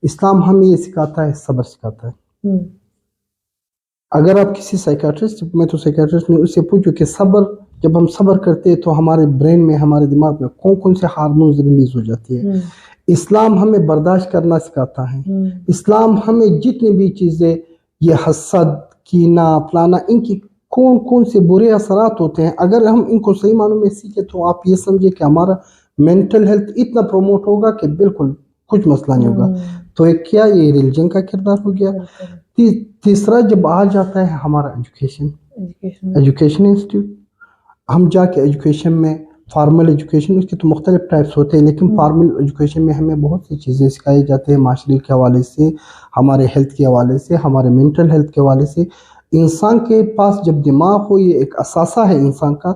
اسلام ہمیں یہ سکھاتا ہے، صبر سکھاتا ہے. اگر آپ کسی سائیکیٹرسٹ، میں تو سائیکیٹرسٹ نہیں، اس سے پوچھو کہ صبر، جب ہم صبر کرتے ہیں تو ہمارے برین میں، ہمارے دماغ میں کون کون سے ہارمونز ریلیز ہو جاتی ہے. اسلام ہمیں برداشت کرنا سکھاتا ہے. اسلام ہمیں جتنی بھی چیزیں، یہ حسد، کینہ، فلانا، ان کی کون کون سے برے اثرات ہوتے ہیں، اگر ہم ان کو صحیح معنوں میں سیکھیں تو آپ یہ سمجھے کہ ہمارا مینٹل ہیلتھ اتنا پروموٹ ہوگا کہ بالکل کچھ مسئلہ نہیں ہوگا. تو ایک کیا یہ ریلیجن کا کردار ہو گیا. تیسرا جب آ جاتا ہے ہمارا ایجوکیشن انسٹیٹیوٹ، ہم جا کے ایجوکیشن میں، فارمل ایجوکیشن اس کے تو مختلف ٹائپس ہوتے ہیں، لیکن فارمل ایجوکیشن میں ہمیں بہت سی چیزیں سکھائی جاتی ہیں، معاشرے کے حوالے سے، ہمارے ہیلتھ کے حوالے سے، ہمارے مینٹل ہیلتھ کے حوالے سے. انسان کے پاس جب دماغ ہو، یہ ایک اثاثہ ہے انسان کا.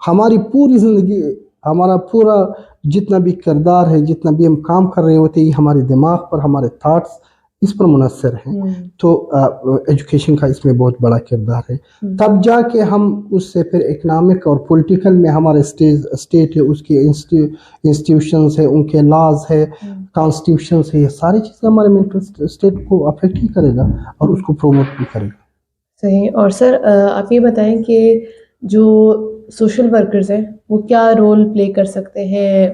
ہماری پوری زندگی، ہمارا پورا جتنا بھی کردار ہے، جتنا بھی ہم کام کر رہے ہوتے ہیں، یہ ہمارے دماغ پر، ہمارے تھاٹس اس پر منحصر ہیں. تو ایجوکیشن کا اس میں بہت بڑا کردار ہے. تب جا کے ہم اس سے پھر اکنامک اور پولیٹیکل میں ہمارے اسٹیٹ ہے، اس کے انسٹیٹیوشنز ہیں، ان کے لاز ہے، کانسٹیٹیوشنز ہے، یہ ساری چیزیں ہمارے مینٹل اسٹیٹ کو افیکٹ ہی کرے گا اور اس کو پروموٹ بھی کرے گا. صحیح. اور سر آپ یہ بتائیں کہ جو سوشل ورکرز ہیں وہ کیا رول پلے کر سکتے ہیں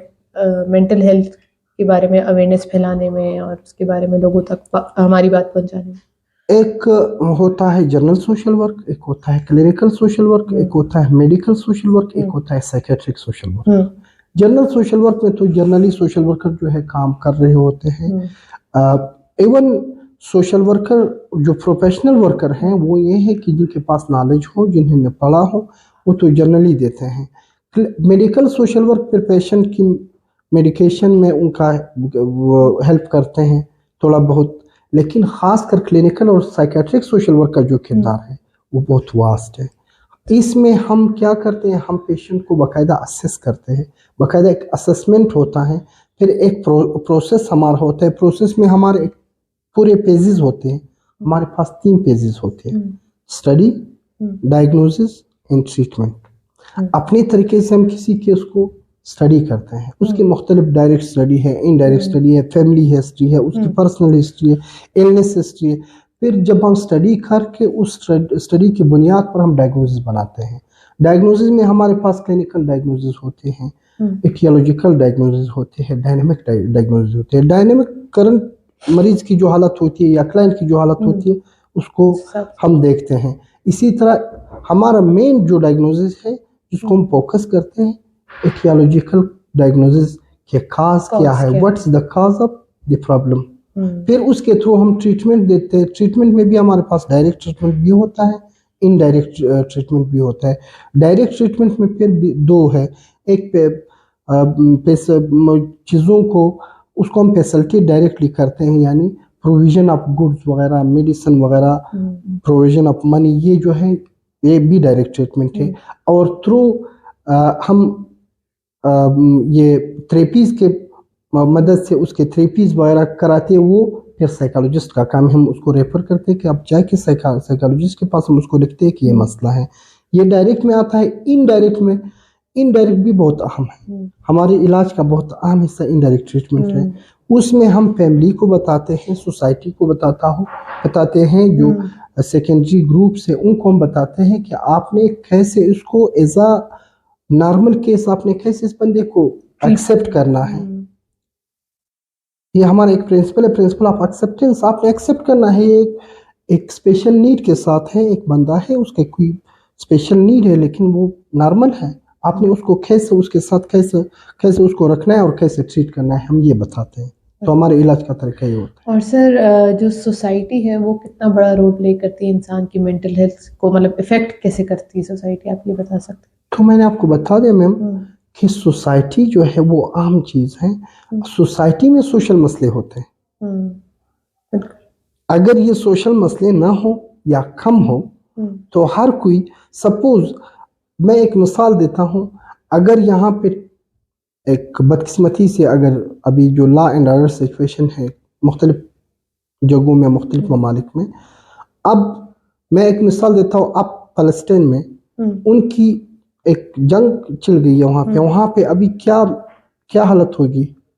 مینٹل ہیلتھ کے بارے میں اویئرنیس پھیلانے میں اور اس کے بارے میں لوگوں تک ہماری بات پہنچانے میں؟ ایک ہوتا ہے جنرل سوشل ورک، ایک ہوتا ہے کلینکل سوشل ورک، ایک ہوتا ہے میڈیکل سوشل ورک، ایک ہوتا ہے psychiatric social work. General social work میں تو جنرلی سوشل ورکر جو ہے کام کر رہے ہوتے ہیں. ایون سوشل ورکر جو پروفیشنل ورکر ہیں وہ یہ ہے کہ جن کے پاس نالج ہو، جنہوں نے پڑھا ہو، وہ تو جنرلی دیتے ہیں. میڈیکل سوشل ورک پھر پیشنٹ کی میڈیکیشن میں ان کا وہ ہیلپ کرتے ہیں تھوڑا بہت. لیکن خاص کر کلینکل اور سائیکیٹرک سوشل ورک کا جو کردار ہے وہ بہت واسٹ ہے. اس میں ہم کیا کرتے ہیں، ہم پیشنٹ کو باقاعدہ اسیس کرتے ہیں، باقاعدہ ایک اسسمنٹ ہوتا ہے، پھر ایک پروسیس ہمارا ہوتا ہے. پروسیس میں ہمارے پورے پیجز ہوتے ہیں. ہمارے پاس 3 پیجز ہوتے ہیں: اسٹڈی، ڈائگنوسس اینڈ ٹریٹمنٹ. اپنے طریقے سے ہم کسی کیس کو اسٹڈی کرتے ہیں. اس کی مختلف ڈائریکٹ اسٹڈی ہے، انڈائریکٹ اسٹڈی ہے، فیملی ہسٹری ہے، اس کی پرسنل ہسٹری ہے، ایلنس ہسٹری ہے. پھر جب ہم اسٹڈی کر کے اس اسٹڈی کی بنیاد پر ہم ڈائگنوسس بناتے ہیں. ڈائگنوسس میں ہمارے پاس کلینکل ڈائگنوسس ہوتے ہیں، ایٹیولوجیکل ڈائگنوسس ہوتے ہیں، ڈائنامک ڈائگنوسس ہوتے ہیں. ڈائنامک کرنٹ مریض کی جو حالت ہوتی ہے یا کلائنٹ کی جو حالت ہوتی ہے اس کو ہم دیکھتے ہیں. اسی طرح ہمارا مین جو ڈائگنوسس ہے جس کو ہم فوکس کرتے ہیں، ایٹیولوجیکل ڈائگنوسس کہ کاز کیا ہے، what's the cause of the problem. پھر اس کے تھرو ہم ٹریٹمنٹ دیتے ہیں. ٹریٹمنٹ میں بھی ہمارے پاس ڈائریکٹ ٹریٹمنٹ بھی ہوتا ہے، انڈائریکٹ ٹریٹمنٹ بھی ہوتا ہے. ڈائریکٹ ٹریٹمنٹ میں پھر بھی 2 ہے. ایک چیزوں کو اس کو ہم فیسلٹی ڈائریکٹلی کرتے ہیں، یعنی پروویژن آف گڈس وغیرہ، میڈیسن وغیرہ، پروویژن آف منی، یہ جو ہے یہ بھی ڈائریکٹ ٹریٹمنٹ ہے. اور تھرو ہم یہ تھراپیز کے مدد سے اس کے تھراپیز وغیرہ کراتے ہیں. وہ پھر سائیکالوجسٹ کا کام ہے، ہم اس کو ریفر کرتے ہیں کہ اب جا کے سائیکالوجسٹ کے پاس ہم اس کو لکھتے ہیں کہ یہ مسئلہ ہے. یہ ڈائریکٹ میں آتا ہے. انڈائریکٹ میں، انڈائریکٹ بھی بہت اہم ہے. ہمارے علاج کا بہت اہم حصہ انڈائریکٹ ٹریٹمنٹ ہے. اس میں ہم فیملی کو بتاتے ہیں، سوسائٹی کو بتاتے ہیں، جو سیکنڈری گروپس ہیں ان کو ہم بتاتے ہیں کہ آپ نے کیسے اس کو ایز اے نارمل کیس آپ نے کیسے اس بندے کو ایکسیپٹ کرنا ہے. یہ ہمارا ایک پرنسپل آف ایکسیپٹنس. آپ نے ایکسیپٹ کرنا ہے. یہ ایک اسپیشل نیڈ کے ساتھ ہے، ایک بندہ ہے اس کے کوئی اسپیشل نیڈ ہے لیکن وہ نارمل ہے. آپ نے اس کو کیسے اس کے ساتھ کیسے اس کو رکھنا ہے اور کیسے ٹریٹ کرنا ہے، ہم یہ بتاتے ہیں. تو ہمارے علاج کا طریقہ یہ ہوتا ہے. اور سر جو سوسائٹی ہے وہ کتنا بڑا رول پلے کرتی ہے انسان کی مینٹل ہیلتھ کو، مطلب افیکٹ کیسے کرتی ہے سوسائٹی، آپ یہ بتا سکتے ہیں؟ تو میں نے آپ کو بتا دیا میم کہ سوسائٹی جو ہے وہ اہم چیز ہے. سوسائٹی میں سوشل مسئلے ہوتے ہیں. اگر یہ سوشل مسئلے نہ ہو یا کم ہو تو ہر کوئی، سپوز میں ایک مثال دیتا ہوں، اگر یہاں پہ ایک بدقسمتی سے اگر ابھی جو لا اینڈ آرڈر سچویشن ہے مختلف جگہوں میں، مختلف ممالک میں، اب میں ایک مثال دیتا ہوں، اب فلسطین میں ان کی ایک جنگ چل گئی ہے وہاں پہ ابھی کیا حالت ہوگی.